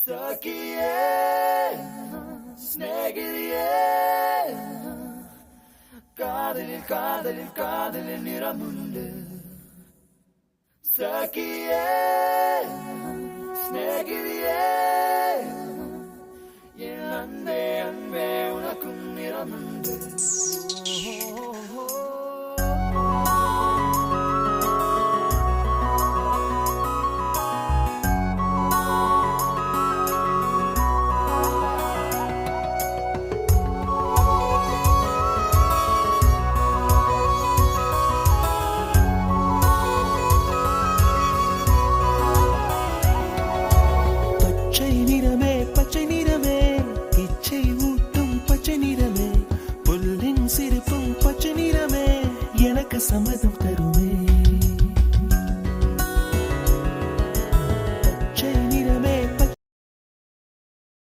സഖിയേ സ്നേഹിതയേ കാതലിൽ കാതലിൽ കാതലിൽ നിറമുണ്ട് സഖിയേ സ്നേഹിതയേ என் அன்பே அன்பே உனக்கும் நிறமுண்டு